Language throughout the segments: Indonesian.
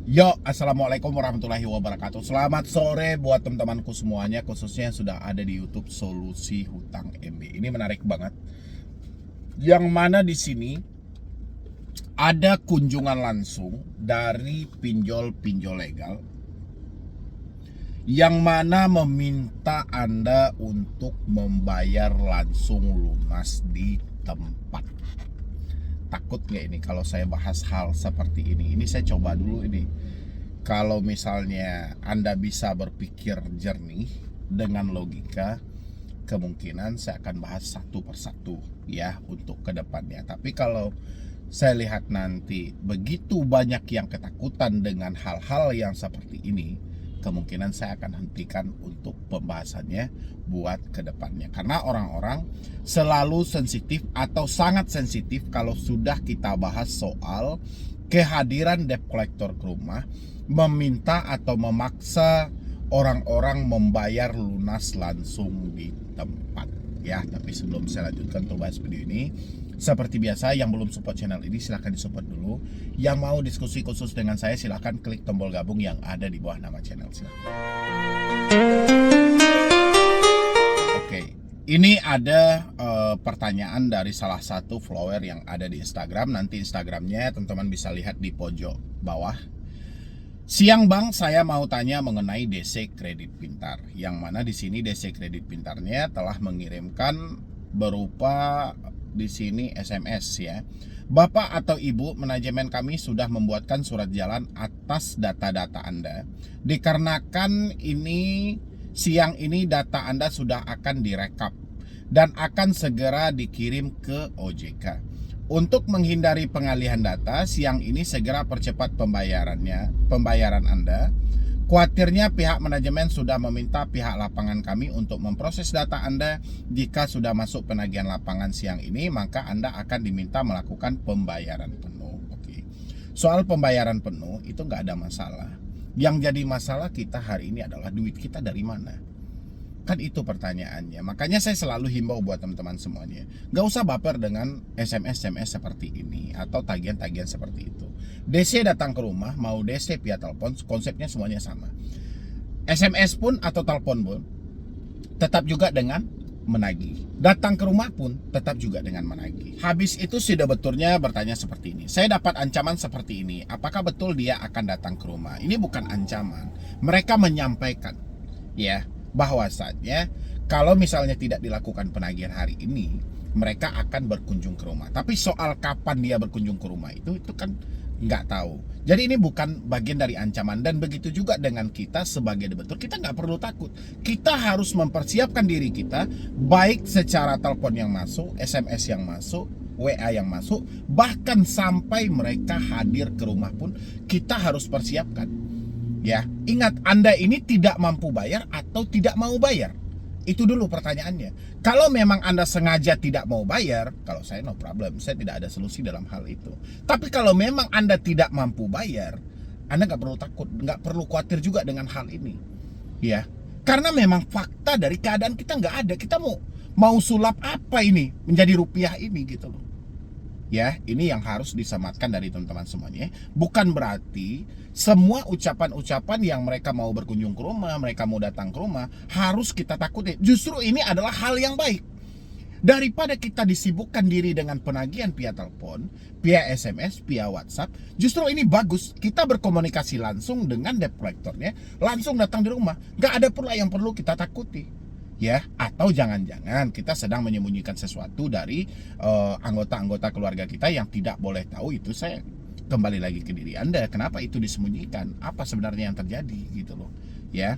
Yo, assalamualaikum warahmatullahi wabarakatuh. Selamat sore buat teman-temanku semuanya, khususnya yang sudah ada di YouTube Solusi Hutang MB. Ini menarik banget. Yang mana di sini ada kunjungan langsung dari pinjol-pinjol legal yang mana meminta Anda untuk membayar langsung lunas di tempat. Takut nggak ini kalau saya bahas hal seperti ini? Ini saya coba dulu ini. Kalau misalnya Anda bisa berpikir jernih dengan logika, kemungkinan saya akan bahas satu persatu ya untuk kedepannya. Tapi kalau saya lihat nanti begitu banyak yang ketakutan dengan hal-hal yang seperti ini, kemungkinan saya akan hentikan untuk pembahasannya buat kedepannya. Karena orang-orang selalu sensitif atau sangat sensitif kalau sudah kita bahas soal kehadiran debt collector ke rumah, meminta atau memaksa orang-orang membayar lunas langsung di tempat ya. Tapi sebelum saya lanjutkan untuk bahas video ini, seperti biasa yang belum support channel ini silahkan disupport dulu. Yang mau diskusi khusus dengan saya silahkan klik tombol gabung yang ada di bawah nama channel. Silahkan. Oke, ini ada pertanyaan dari salah satu follower yang ada di Instagram. Nanti Instagramnya teman-teman bisa lihat di pojok bawah. Siang Bang, saya mau tanya mengenai DC Kredit Pintar. Yang mana di sini DC Kredit Pintarnya telah mengirimkan berupa di sini SMS ya. Bapak atau Ibu, manajemen kami sudah membuatkan surat jalan atas data-data Anda. Dikarenakan ini siang ini data Anda sudah akan direkap dan akan segera dikirim ke OJK. Untuk menghindari pengalihan data, siang ini segera percepat pembayaran Anda. Khawatirnya pihak manajemen sudah meminta pihak lapangan kami untuk memproses data Anda. Jika sudah masuk penagihan lapangan siang ini, maka Anda akan diminta melakukan pembayaran penuh. Oke. Soal pembayaran penuh itu nggak ada masalah. Yang jadi masalah kita hari ini adalah duit kita dari mana. Kan itu pertanyaannya. Makanya saya selalu himbau buat teman-teman semuanya, gak usah baper dengan SMS seperti ini atau tagihan-tagihan seperti itu. DC datang ke rumah, mau DC via telepon, konsepnya semuanya sama. SMS pun atau telepon pun tetap juga dengan menagih. Datang ke rumah pun tetap juga dengan menagih. Habis itu sudah betulnya bertanya seperti ini. Saya dapat ancaman seperti ini. Apakah betul dia akan datang ke rumah? Ini bukan ancaman. Mereka menyampaikan ya bahwasannya kalau misalnya tidak dilakukan penagihan hari ini, mereka akan berkunjung ke rumah. Tapi soal kapan dia berkunjung ke rumah itu kan nggak tahu. Jadi ini bukan bagian dari ancaman. Dan begitu juga dengan kita sebagai debitur, kita nggak perlu takut. Kita harus mempersiapkan diri kita, baik secara telepon yang masuk, SMS yang masuk, WA yang masuk, bahkan sampai mereka hadir ke rumah pun kita harus persiapkan. Ya, ingat Anda ini tidak mampu bayar atau tidak mau bayar. Itu dulu pertanyaannya. Kalau memang Anda sengaja tidak mau bayar, kalau saya no problem, saya tidak ada solusi dalam hal itu. Tapi kalau memang Anda tidak mampu bayar, Anda nggak perlu takut, nggak perlu khawatir juga dengan hal ini. Ya, karena memang fakta dari keadaan kita nggak ada. Kita mau sulap apa ini menjadi rupiah ini gitu loh. Ya, ini yang harus disematkan dari teman-teman semuanya. Bukan berarti semua ucapan-ucapan yang mereka mau berkunjung ke rumah, mereka mau datang ke rumah, harus kita takuti. Justru ini adalah hal yang baik. Daripada kita disibukkan diri dengan penagihan via telepon, via SMS, via WhatsApp, justru ini bagus. Kita berkomunikasi langsung dengan debt collectornya, langsung datang di rumah. Gak ada pula yang perlu kita takuti. Ya, atau jangan-jangan kita sedang menyembunyikan sesuatu dari anggota-anggota keluarga kita yang tidak boleh tahu. Itu saya kembali lagi ke diri Anda, kenapa itu disembunyikan, apa sebenarnya yang terjadi gitu loh ya.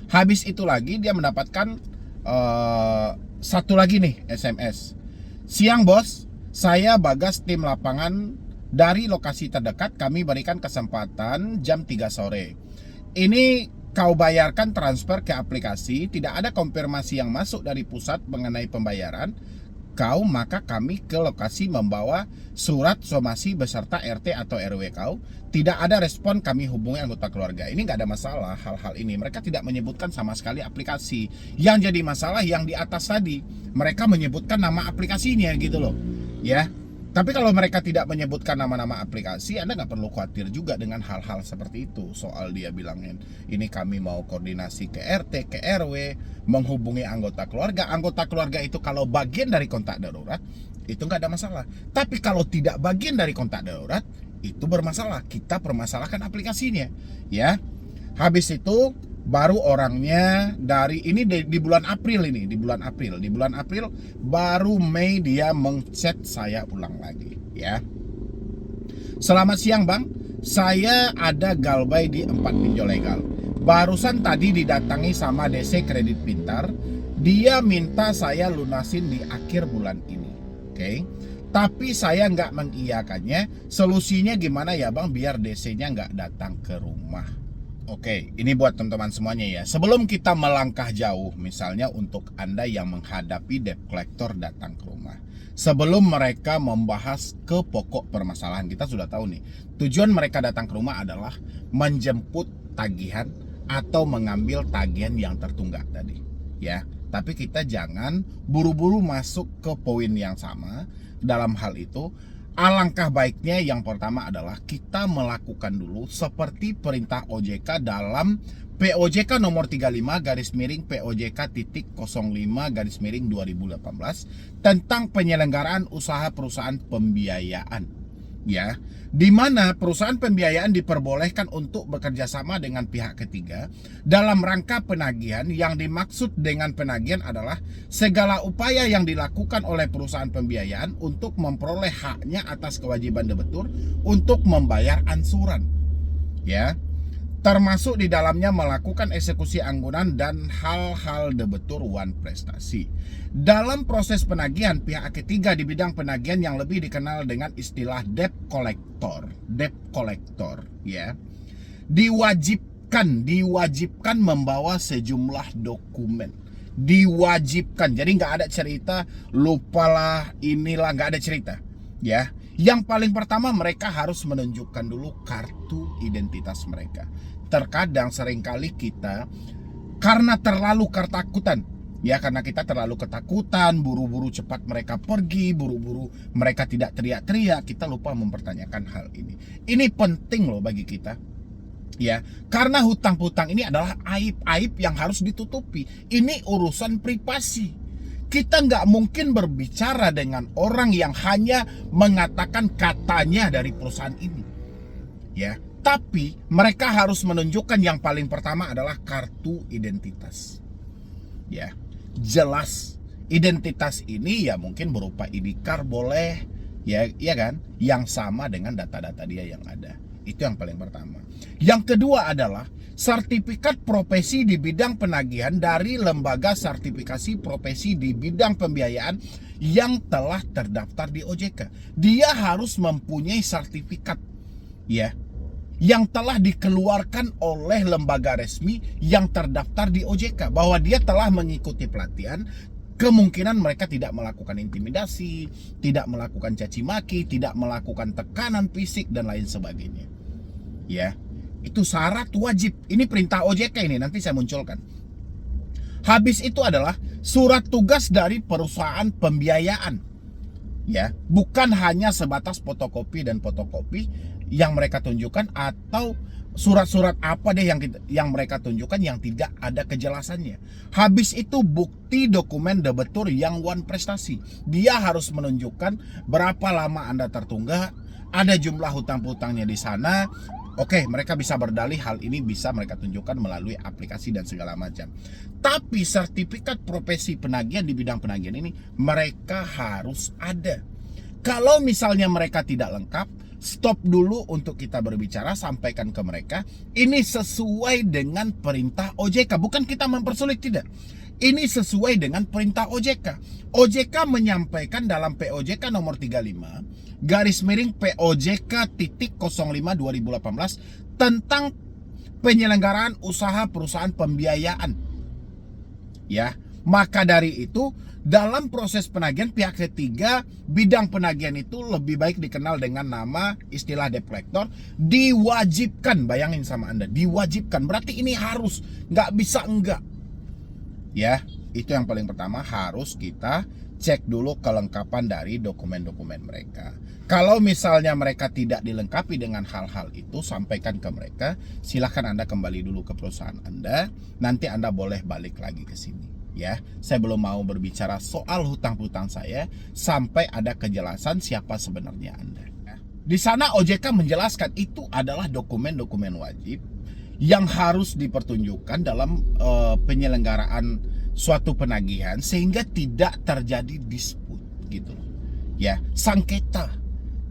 Habis itu lagi dia mendapatkan satu lagi nih SMS. Siang bos, saya Bagas tim lapangan dari lokasi terdekat, kami berikan kesempatan jam 3 sore. Ini kau bayarkan transfer ke aplikasi, tidak ada konfirmasi yang masuk dari pusat mengenai pembayaran kau, maka kami ke lokasi membawa surat somasi beserta RT atau RW kau. Tidak ada respon, kami hubungi anggota keluarga. Ini nggak ada masalah hal-hal ini. Mereka tidak menyebutkan sama sekali aplikasi. Yang jadi masalah yang di atas tadi, mereka menyebutkan nama aplikasinya gitu loh. Ya, Tapi kalau mereka tidak menyebutkan nama-nama aplikasi, Anda nggak perlu khawatir juga dengan hal-hal seperti itu. Soal dia bilangin, ini kami mau koordinasi ke RT, ke RW, menghubungi anggota keluarga. Anggota keluarga itu kalau bagian dari kontak darurat, itu nggak ada masalah. Tapi kalau tidak bagian dari kontak darurat, itu bermasalah. Kita permasalahkan aplikasinya, ya. Habis itu baru orangnya dari ini di bulan April ini, di bulan April baru Mei dia mengchat saya ulang lagi, ya. Selamat siang Bang, saya ada galbay di 4 pinjol legal. Barusan tadi didatangi sama DC Kredit Pintar, dia minta saya lunasin di akhir bulan ini, oke? Tapi saya nggak mengiyakannya. Solusinya gimana ya Bang biar DC-nya nggak datang ke rumah? Oke, ini buat teman-teman semuanya ya. Sebelum kita melangkah jauh, misalnya untuk Anda yang menghadapi debt collector datang ke rumah, sebelum mereka membahas ke pokok permasalahan, kita sudah tahu nih, tujuan mereka datang ke rumah adalah menjemput tagihan atau mengambil tagihan yang tertunggak tadi, ya. Tapi kita jangan buru-buru masuk ke poin yang sama. Dalam hal itu, alangkah baiknya yang pertama adalah kita melakukan dulu seperti perintah OJK dalam POJK nomor 35 garis miring POJK titik 05 garis miring 2018 tentang penyelenggaraan usaha perusahaan pembiayaan, ya, di mana perusahaan pembiayaan diperbolehkan untuk bekerja sama dengan pihak ketiga dalam rangka penagihan. Yang dimaksud dengan penagihan adalah segala upaya yang dilakukan oleh perusahaan pembiayaan untuk memperoleh haknya atas kewajiban debitur untuk membayar ansuran, ya, termasuk di dalamnya melakukan eksekusi anggunan dan hal-hal debitur wan prestasi. Dalam proses penagihan, pihak ketiga di bidang penagihan yang lebih dikenal dengan istilah debt collector, ya, diwajibkan membawa sejumlah dokumen. Diwajibkan, jadi nggak ada cerita lupalah inilah, nggak ada cerita, ya. Yang paling pertama mereka harus menunjukkan dulu kartu identitas mereka. Terkadang seringkali kita karena terlalu ketakutan, ya, karena kita terlalu ketakutan, buru-buru cepat mereka pergi, buru-buru mereka tidak teriak-teriak, kita lupa mempertanyakan hal ini. Ini penting loh bagi kita, ya, karena hutang-hutang ini adalah aib-aib yang harus ditutupi. Ini urusan privasi. Kita nggak mungkin berbicara dengan orang yang hanya mengatakan katanya dari perusahaan ini, ya. Tapi mereka harus menunjukkan yang paling pertama adalah kartu identitas, ya. Jelas identitas ini ya mungkin berupa ID card boleh, ya, iya kan, yang sama dengan data-data dia yang ada. Itu yang paling pertama. Yang kedua adalah sertifikat profesi di bidang penagihan dari lembaga sertifikasi profesi di bidang pembiayaan yang telah terdaftar di OJK. Dia harus mempunyai sertifikat, ya, yang telah dikeluarkan oleh lembaga resmi yang terdaftar di OJK bahwa dia telah mengikuti pelatihan. Kemungkinan mereka tidak melakukan intimidasi, tidak melakukan caci maki, tidak melakukan tekanan fisik dan lain sebagainya, ya. Itu syarat wajib. Ini perintah OJK ini, nanti saya munculkan. Habis itu adalah surat tugas dari perusahaan pembiayaan, ya, bukan hanya sebatas fotokopi dan fotokopi yang mereka tunjukkan atau surat-surat apa deh yang mereka tunjukkan yang tidak ada kejelasannya. Habis itu bukti dokumen debitur yang wan prestasi. Dia harus menunjukkan berapa lama Anda tertunggak, ada jumlah hutang-hutangnya di sana. Oke, mereka bisa berdalih hal ini bisa mereka tunjukkan melalui aplikasi dan segala macam. Tapi sertifikat profesi penagihan di bidang penagihan ini mereka harus ada. Kalau misalnya mereka tidak lengkap, stop dulu untuk kita berbicara, sampaikan ke mereka. Ini sesuai dengan perintah OJK, bukan kita mempersulit, tidak. Ini sesuai dengan perintah OJK. OJK menyampaikan dalam POJK nomor 35 garis miring POJK titik 05 2018 tentang penyelenggaraan usaha perusahaan pembiayaan, ya. Maka dari itu dalam proses penagihan pihak ketiga bidang penagihan itu lebih baik dikenal dengan nama istilah debt collector, diwajibkan. Bayangin sama Anda, diwajibkan berarti ini harus, nggak bisa enggak, ya. Itu yang paling pertama harus kita cek dulu kelengkapan dari dokumen-dokumen mereka. Kalau misalnya mereka tidak dilengkapi dengan hal-hal itu, sampaikan ke mereka, silahkan Anda kembali dulu ke perusahaan Anda, nanti Anda boleh balik lagi ke sini. Ya, saya belum mau berbicara soal hutang-hutang saya sampai ada kejelasan siapa sebenarnya Anda. Di sana OJK menjelaskan itu adalah dokumen-dokumen wajib yang harus dipertunjukkan dalam penyelenggaraan suatu penagihan sehingga tidak terjadi disput gitu loh. Ya, sengketa,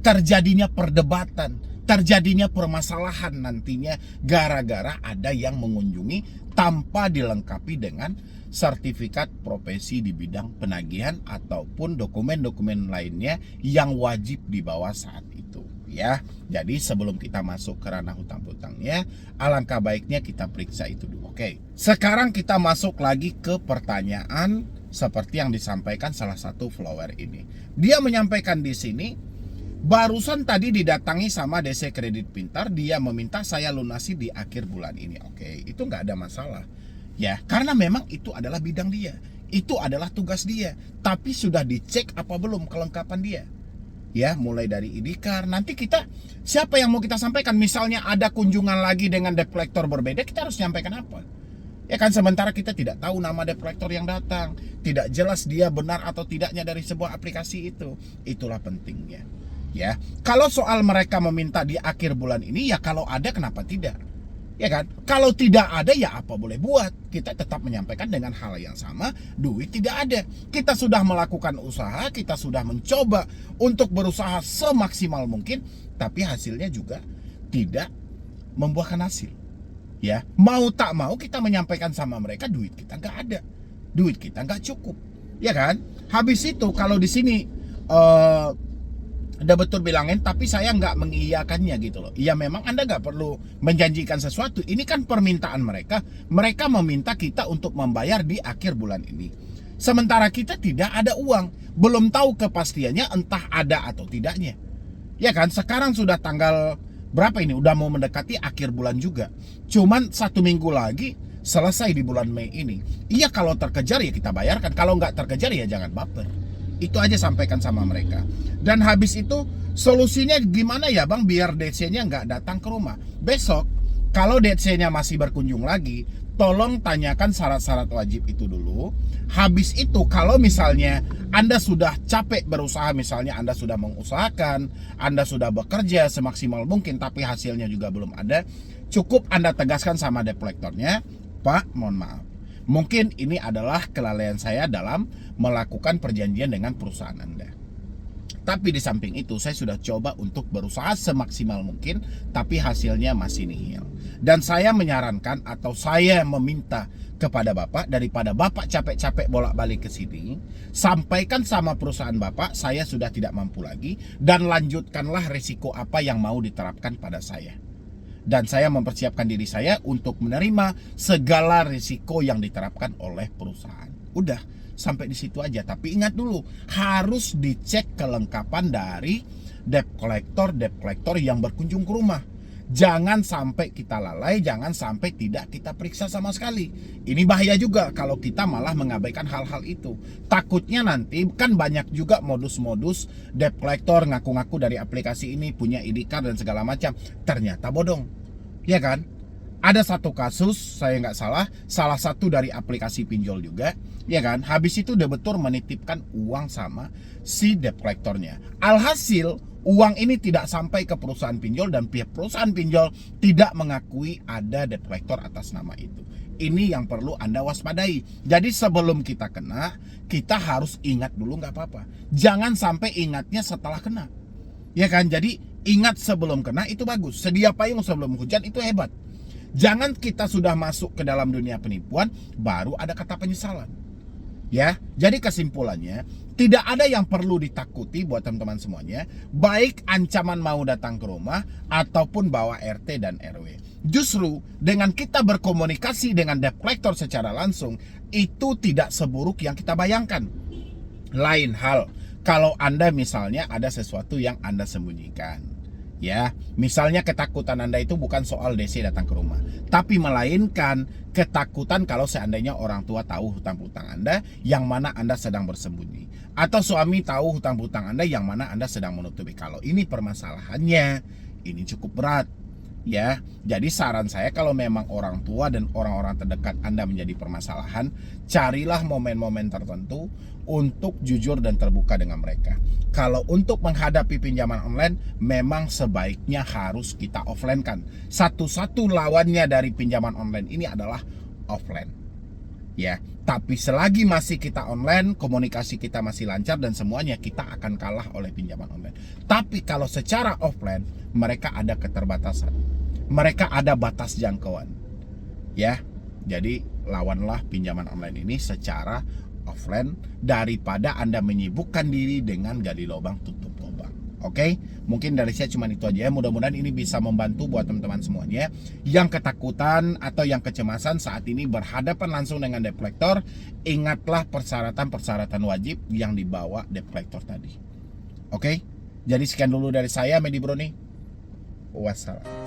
terjadinya perdebatan, terjadinya permasalahan nantinya gara-gara ada yang mengunjungi tanpa dilengkapi dengan sertifikat profesi di bidang penagihan ataupun dokumen-dokumen lainnya yang wajib dibawa saat itu. Ya, jadi sebelum kita masuk ke ranah hutang-hutangnya, alangkah baiknya kita periksa itu dulu. Oke, sekarang kita masuk lagi ke pertanyaan seperti yang disampaikan salah satu follower ini. Dia menyampaikan di sini, barusan tadi didatangi sama DC Kredit Pintar, dia meminta saya lunasi di akhir bulan ini. Oke, itu nggak ada masalah. Ya, karena memang itu adalah bidang dia, itu adalah tugas dia. Tapi sudah dicek apa belum kelengkapan dia? Ya, mulai dari IDKAR. Nanti kita, siapa yang mau kita sampaikan? Misalnya ada kunjungan lagi dengan debt collector berbeda, kita harus nyampaikan apa? Ya kan, sementara kita tidak tahu nama debt collector yang datang, tidak jelas dia benar atau tidaknya dari sebuah aplikasi itu. Itulah pentingnya. Ya, kalau soal mereka meminta di akhir bulan ini, ya kalau ada kenapa tidak? Ya kan, kalau tidak ada ya apa boleh buat. Kita tetap menyampaikan dengan hal yang sama, duit tidak ada. Kita sudah melakukan usaha, kita sudah mencoba untuk berusaha semaksimal mungkin, tapi hasilnya juga tidak membuahkan hasil. Ya, mau tak mau kita menyampaikan sama mereka duit kita nggak ada, duit kita nggak cukup. Ya kan, habis itu kalau di sini udah betul bilangin, tapi saya nggak mengiyakannya gitu loh. Ya memang Anda nggak perlu menjanjikan sesuatu. Ini kan permintaan mereka. Mereka meminta kita untuk membayar di akhir bulan ini. Sementara kita tidak ada uang. Belum tahu kepastiannya entah ada atau tidaknya. Ya kan, sekarang sudah tanggal berapa ini? Udah mau mendekati akhir bulan juga. Cuman 1 minggu lagi selesai di bulan Mei ini. Iya, kalau terkejar ya kita bayarkan. Kalau nggak terkejar ya jangan baper. Itu aja sampaikan sama mereka. Dan habis itu solusinya gimana ya Bang biar DC-nya nggak datang ke rumah? Besok kalau DC-nya masih berkunjung lagi, tolong tanyakan syarat-syarat wajib itu dulu. Habis itu kalau misalnya Anda sudah capek berusaha, misalnya Anda sudah mengusahakan, Anda sudah bekerja semaksimal mungkin tapi hasilnya juga belum ada, cukup Anda tegaskan sama debt collector-nya, Pak, mohon maaf, mungkin ini adalah kelalaian saya dalam melakukan perjanjian dengan perusahaan Anda. Tapi di samping itu saya sudah coba untuk berusaha semaksimal mungkin, tapi hasilnya masih nihil. Dan saya menyarankan atau saya meminta kepada Bapak, daripada Bapak capek-capek bolak-balik ke sini, sampaikan sama perusahaan Bapak, saya sudah tidak mampu lagi, dan lanjutkanlah risiko apa yang mau diterapkan pada saya. Dan saya mempersiapkan diri saya untuk menerima segala risiko yang diterapkan oleh perusahaan. Udah, sampai di situ aja. Tapi ingat dulu, harus dicek kelengkapan dari debt collector yang berkunjung ke rumah. Jangan sampai kita lalai, jangan sampai tidak kita periksa sama sekali. Ini bahaya juga kalau kita malah mengabaikan hal-hal itu. Takutnya nanti kan banyak juga modus-modus debt collector ngaku-ngaku dari aplikasi ini punya IDKAR dan segala macam. Ternyata bodong. Ya kan? Ada satu kasus, saya nggak salah satu dari aplikasi pinjol juga, ya kan? Habis itu debitur menitipkan uang sama si debt collectornya. Alhasil uang ini tidak sampai ke perusahaan pinjol dan pihak perusahaan pinjol tidak mengakui ada debt collector atas nama itu. Ini yang perlu Anda waspadai. Jadi sebelum kita kena, kita harus ingat dulu nggak apa-apa. Jangan sampai ingatnya setelah kena. Ya kan? Jadi ingat sebelum kena itu bagus. Sedia payung sebelum hujan itu hebat. Jangan kita sudah masuk ke dalam dunia penipuan baru ada kata penyesalan. Ya, jadi kesimpulannya tidak ada yang perlu ditakuti buat teman-teman semuanya, baik ancaman mau datang ke rumah ataupun bawa RT dan RW. Justru dengan kita berkomunikasi dengan debt collector secara langsung itu tidak seburuk yang kita bayangkan. Lain hal kalau Anda misalnya ada sesuatu yang Anda sembunyikan. Ya, misalnya ketakutan Anda itu bukan soal DC datang ke rumah, tapi melainkan ketakutan kalau seandainya orang tua tahu hutang hutang Anda yang mana Anda sedang bersembunyi, atau suami tahu hutang hutang Anda yang mana Anda sedang menutupi. Kalau ini permasalahannya, ini cukup berat. Ya, jadi saran saya kalau memang orang tua dan orang-orang terdekat Anda menjadi permasalahan, carilah momen-momen tertentu untuk jujur dan terbuka dengan mereka. Kalau untuk menghadapi pinjaman online, memang sebaiknya harus kita offline kan. Satu-satu lawannya dari pinjaman online ini adalah offline. Ya, tapi selagi masih kita online, komunikasi kita masih lancar dan semuanya, kita akan kalah oleh pinjaman online. Tapi kalau secara offline, mereka ada keterbatasan, mereka ada batas jangkauan. Ya, jadi lawanlah pinjaman online ini secara offline daripada Anda menyibukkan diri dengan gali lubang tutup lubang. Oke, mungkin dari saya cuma itu aja ya. Mudah-mudahan ini bisa membantu buat teman-teman semuanya yang ketakutan atau yang kecemasan saat ini berhadapan langsung dengan debt collector. Ingatlah persyaratan-persyaratan wajib yang dibawa debt collector tadi. Oke, jadi sekian dulu dari saya, Medi Broni. Wassalam.